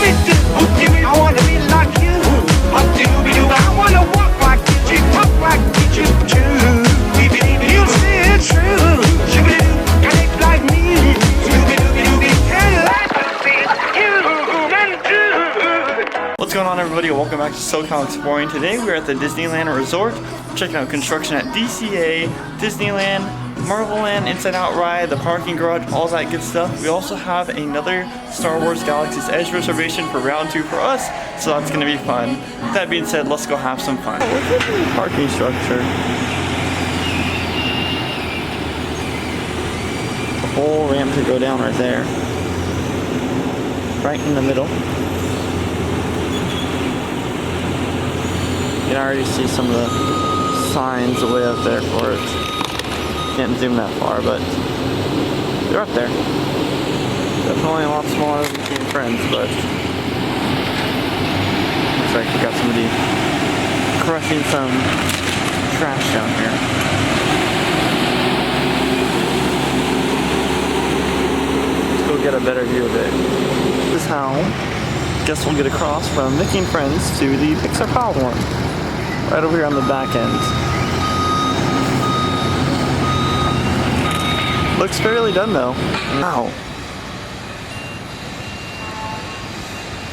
I wanna be like you. I wanna walk like you, talk like you do. You say it's true. Connect like me. And life will be you and do. What's going on, everybody? Welcome back to SoCal Exploring. Today we're at the Disneyland Resort, checking out construction at DCA, Disneyland, Marvel-land, Inside Out Ride, the parking garage, all that good stuff. We also have another Star Wars Galaxy's Edge reservation for round 2 for us, so that's going to be fun. With that being said, let's go have some fun. Look at the parking structure. The whole ramp could go down right there. Right in the middle. You can already see some of the signs way up there for it. Can't zoom that far, but they're up there. Definitely a lot smaller than Team Friends, but looks like we got somebody crushing some trash down here. Let's go get a better view of it. This is how I guess we'll get across from Mickey and Friends to the Pixar Pal one. Right over here on the back end. Looks fairly done though. Wow.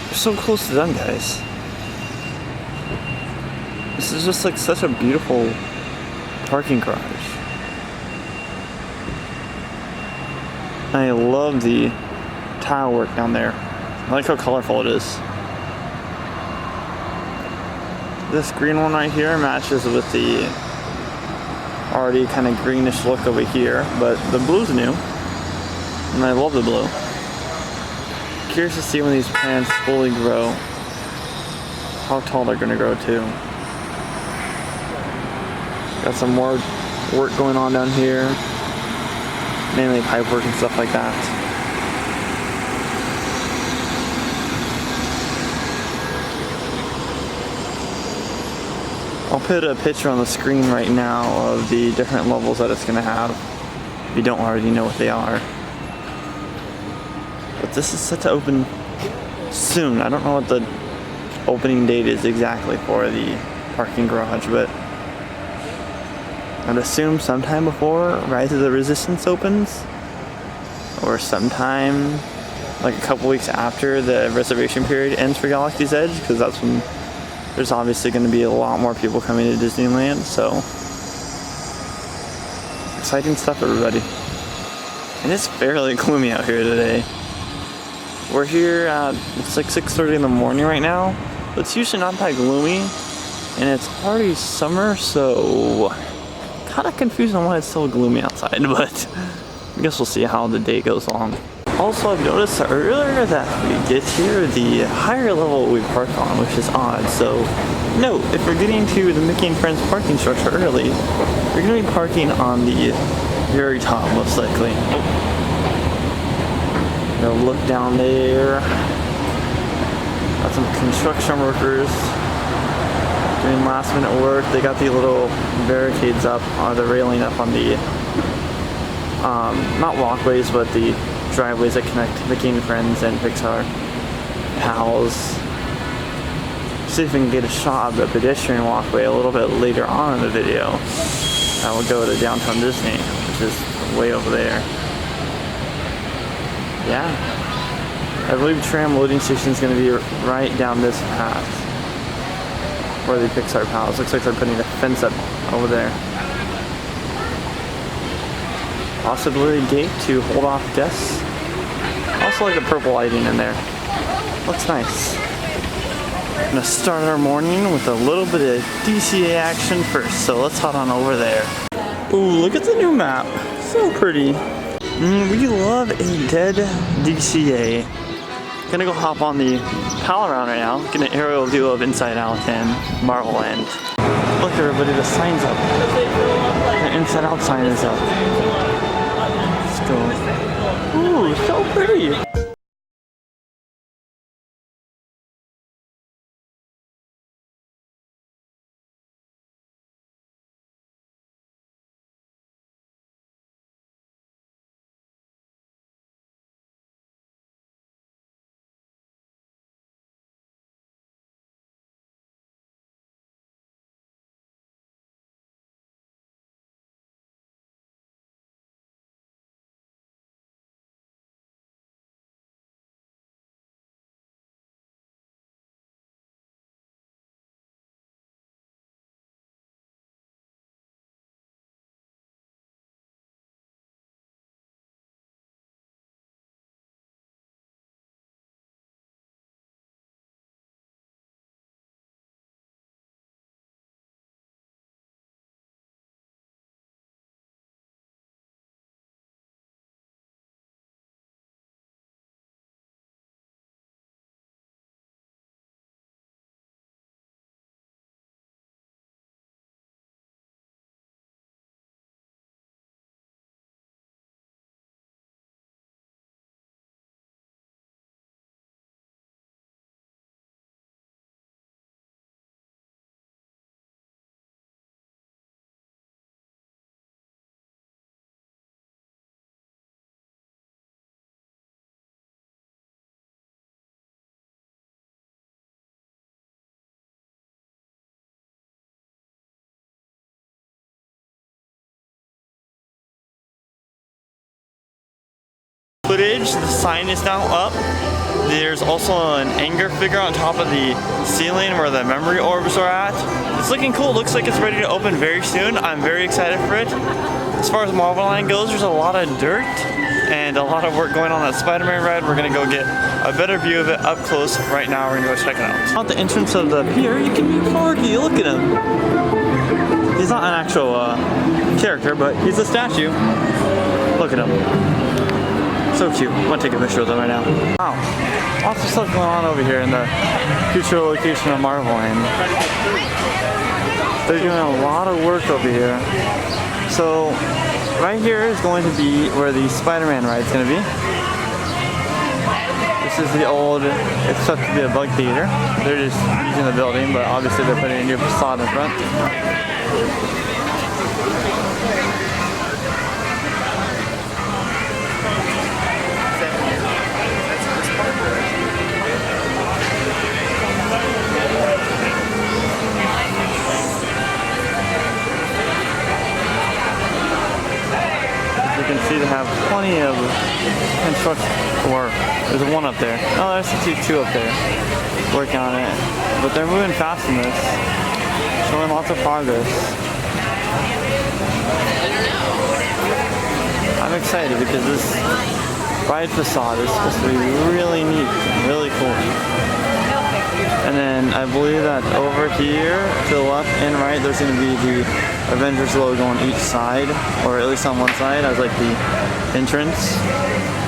We're so close to done, guys. This is just like such a beautiful parking garage. I love the tile work down there. I like how colorful it is. This green one right here matches with the already kind of greenish look over here, but the blue's new, and I love the blue. Curious to see when these plants fully grow, how tall they're going to grow too. Got some more work going on down here, mainly pipe work and stuff like that. I'll put a picture on the screen right now of the different levels that it's going to have, if you don't already know what they are. But this is set to open soon. I don't know what the opening date is exactly for the parking garage, but I'd assume sometime before Rise of the Resistance opens, or sometime like a couple weeks after the reservation period ends for Galaxy's Edge, because that's when there's obviously going to be a lot more people coming to Disneyland, so exciting stuff, everybody. And it's fairly gloomy out here today. We're here at, it's like 6:30 in the morning right now, but it's usually not that gloomy, and it's already summer, so kind of confused on why it's so gloomy outside, but I guess we'll see how the day goes along. Also, I've noticed earlier that we get here, the higher level we park on, which is odd. So, note, if we're getting to the Mickey and Friends parking structure early, we're going to be parking on the very top, most likely. Now look down there. Got some construction workers doing last minute work. They got the little barricades up, or the railing up on the, not walkways, but the driveways that connect Mickey and Friends and Pixar Pals. See if we can get a shot of the pedestrian walkway a little bit later on in the video. That will go to Downtown Disney, which is way over there. Yeah. I believe tram loading station is going to be right down this path for the Pixar Pals. Looks like they're putting a fence up over there. Possibly a gate to hold off guests. Also like the purple lighting in there. Looks nice. Gonna start our morning with a little bit of DCA action first, so let's head on over there. Ooh, look at the new map. So pretty. We love a dead DCA. Gonna go hop on the Pal around right now. Get an aerial view of Inside Out and Marvel-land. Look, everybody, the sign's up. The Inside Out sign is up. Let's go. Ooh, so pretty. footage. The sign is now up. There's also an anger figure on top of the ceiling where the memory orbs are at. It's looking cool. Looks like it's ready to open very soon. I'm very excited for it. As far as Marvel Land goes, there's a lot of dirt and a lot of work going on that Spider-Man ride. We're gonna go get a better view of it up close right now. We're gonna go check it out. At the entrance of the pier, you can meet Forky. Look at him. He's not an actual character, but he's a statue. Look at him. So cute. I'm gonna take a picture of them right now. Wow. Lots of stuff going on over here in the future location of Marvel Land. They're doing a lot of work over here. So right here is going to be where the Spider-Man ride is going to be. This is the old, it's supposed to be a bug theater. They're just using the building, but obviously they're putting a new facade in front. You can see they have plenty of construction work. There's one up there. Oh, there's actually two up there working on it. But they're moving fast in this, showing lots of progress. I'm excited because this ride facade is supposed to be really neat, really cool. And then I believe that over here to the left and right, there's going to be the Avengers logo on each side, or at least on one side as like the entrance.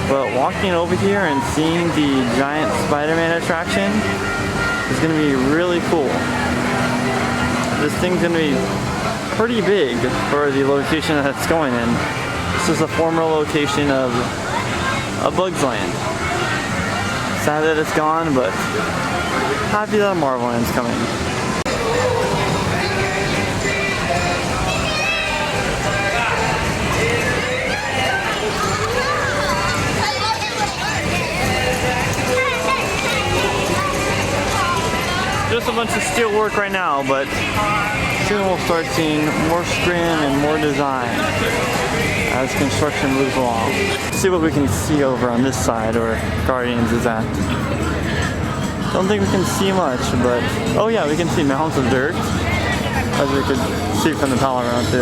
But walking over here and seeing the giant Spider-Man attraction is going to be really cool. This thing's going to be pretty big for the location that it's going in. This is a former location of a Bugs Land. Sad that it's gone, but happy that Marvel Land's coming. Just a bunch of steel work right now, but soon we'll start seeing more scrim and more design as construction moves along. Let's see what we can see over on this side where Guardians is at. Don't think we can see much, but oh yeah, we can see mounds of dirt, as we could see from the power round too.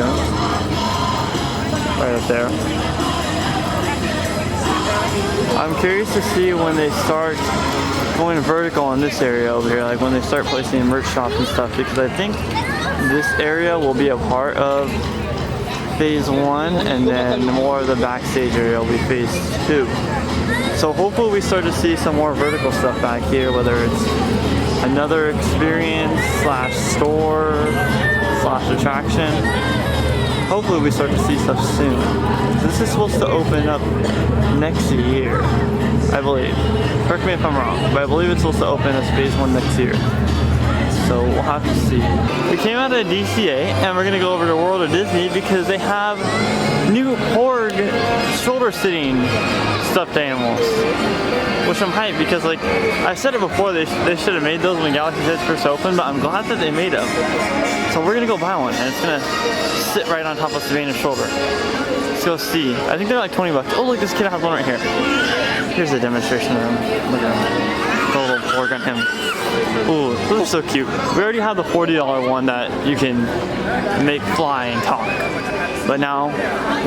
Right up there. I'm curious to see when they start going vertical in this area over here, like when they start placing merch shops and stuff, because I think this area will be a part of phase 1, and then more of the backstage area will be phase 2. So hopefully we start to see some more vertical stuff back here, whether it's another experience slash store slash attraction. Hopefully we start to see stuff soon. This is supposed to open up next year, I believe. Correct me if I'm wrong, but I believe it's supposed to open as phase 1 next year. So we'll have to see. We came out of DCA and we're gonna go over to World of Disney because they have new Horde shoulder sitting stuffed animals, which I'm hyped because, like I said it before, they should have made those when Galaxy's Edge first opened, but I'm glad that they made them. So we're gonna go buy one and it's gonna sit right on top of Savannah's shoulder. Let's go see. I think they're like 20 bucks. Oh look, this kid has one right here. Here's a demonstration of him. Look at him. Go a little work on him. Ooh, those are so cute. We already have the $40 one that you can make fly and talk. But now,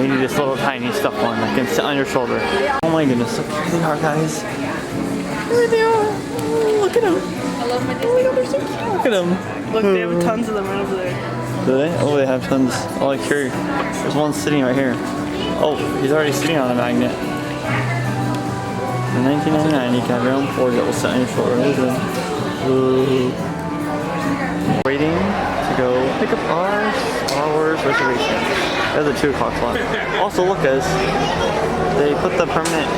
we need this little tiny stuffed one that can sit on your shoulder. Oh my goodness, look where they are, guys. There they are. Oh, look at them. I love my Disney. Oh my god, they're so cute. Look at them. Look, they have tons of them right over there. Do they? Oh, they have tons. Oh, like here. There's one sitting right here. Oh, he's already sitting on a magnet. In 1999, you can have your own Ford that will sit on your shoulder. Ooh. Waiting to go pick up our Star Wars reservation. There's a 2 o'clock slot. Also, look guys, they put the permanent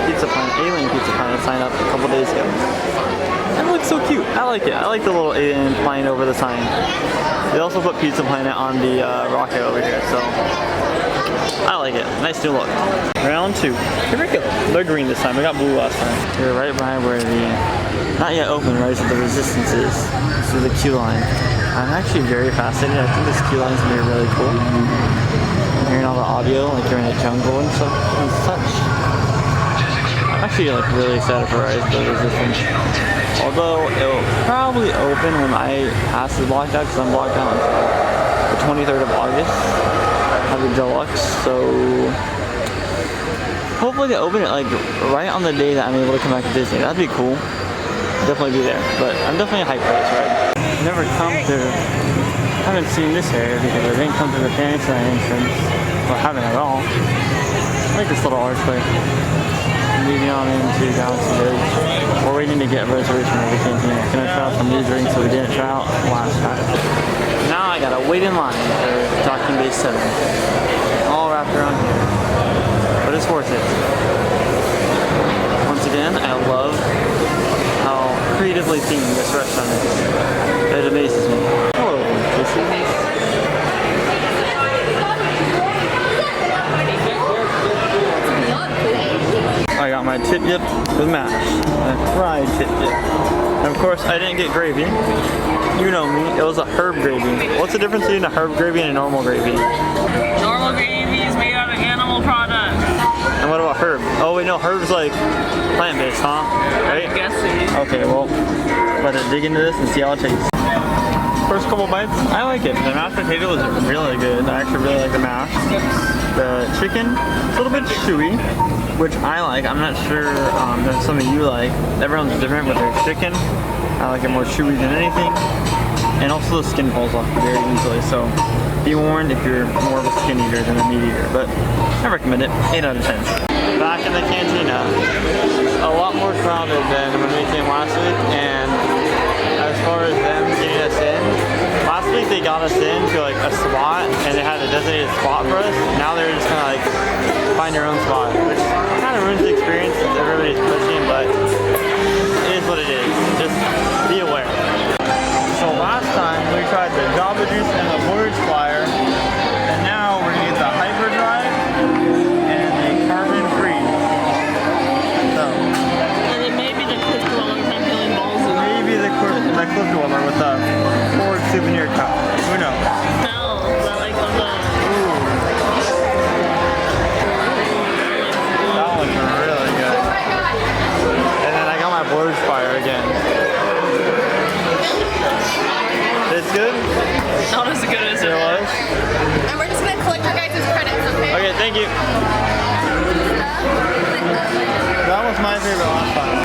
pizza planet, alien pizza planet sign up a couple days ago. That looks so cute. I like it. I like the little alien flying over the sign. They also put Pizza Planet on the rocket over here, so I like it. Nice new look. Round 2. Here we go. They're green this time. We got blue last time. We're right by where the not yet open Rise of the Resistance is. This is the queue line. I'm actually very fascinated. I think this queue line is gonna be really cool. I'm hearing all the audio, like you're in a jungle and stuff and such. Actually, like really excited for Rise of the Resistance. Although it will probably open when I pass the blocked out, because I'm blocked out until the 23rd of August. I have the deluxe, so hopefully they open it like right on the day that I'm able to come back to Disney. That'd be cool. Definitely be there, but I'm definitely hyped for this ride. Never come to, haven't seen this area because I didn't come to the Fantasyland entrance. Well, I haven't at all. I like this little archway. Moving on into Galaxy Edge. We're waiting to get a reservation at the cantina. Gonna try out some new drinks so we didn't try out last time. Now I gotta wait in line for Docking Bay 7. All wrapped around here. But it's worth it. Once again, I love how creatively themed this restaurant is. It amazes me. Hello, kisses. I got my tip dip with mash. My fried tip dip. And of course, I didn't get gravy. You know me, it was a herb gravy. What's the difference between a herb gravy and a normal gravy? Normal gravy is made out of animal products. And what about herb? Oh wait, no, herb's like plant-based, huh? Right? I guess so. Okay, well, let's dig into this and see how it tastes. First couple bites, I like it. The mashed potato is really good. I actually really like the mash. The chicken, it's a little bit chewy, which I like. I'm not sure if some of you like. Everyone's different with their chicken. I like it more chewy than anything. And also the skin falls off very easily, so be warned if you're more of a skin eater than a meat eater. But I recommend it, 8 out of 10. Back in the cantina, a lot more crowded than when we came last week, and as far as them getting us in, last week they got us in to like a spot and they had a designated spot for us. Now they're just kind of like find your own spot, which kind of ruins the experience since everybody's pushing, but it is what it is. Just be aware. So last time we tried the Jamba Juice and the Voyage Flyer, and now we're gonna get the Hyperdrive and the Carbon Freeze. So. And then maybe the Cliff Dweller from Healing Balls. Maybe the Cliff Dweller with the Ford souvenir cup. Who knows? Smells. I like the Ooh. That one's really good. And then I got my Voyage Fire again. It's good? not as good as it was. And we're just gonna collect your guys' credits, okay? Okay, thank you. That was my favorite last time.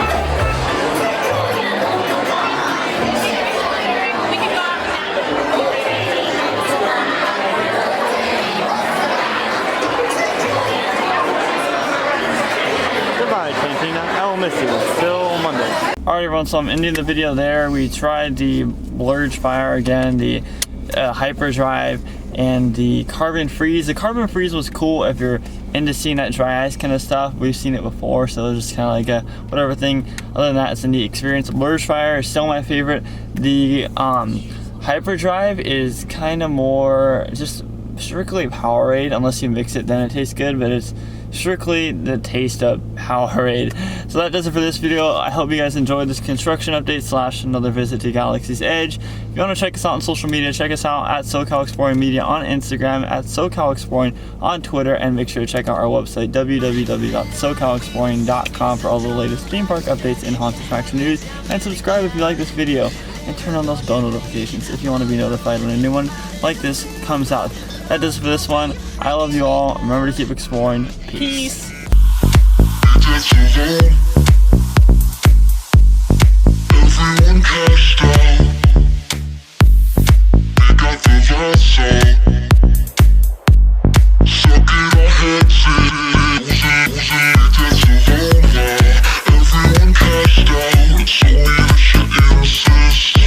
We can go out now. Goodbye, Cantina. I will miss you. Till Monday. Alright everyone, so I'm ending the video there. We tried the Blurge Fire again, the Hyperdrive, and the Carbon Freeze. The Carbon Freeze was cool if you're into seeing that dry ice kind of stuff. We've seen it before, so it's just kind of like a whatever thing. Other than that, it's a neat experience. Blurge Fire is still my favorite. The Hyperdrive is kind of more just strictly Powerade. Unless you mix it, then it tastes good, but it's strictly the taste of Powerade. So that does it for this video. I hope you guys enjoyed this construction update / another visit to Galaxy's Edge. If you want to check us out on social media, check us out at SoCal Exploring Media on Instagram, at SoCal Exploring on Twitter, and make sure to check out our website www.socalexploring.com for all the latest theme park updates and haunted attraction news, and subscribe if you like this video, and turn on those bell notifications if you want to be notified when a new one like this comes out. That does it for this one. I love you all. Remember to keep exploring. Peace. Everyone cashed out. They got the last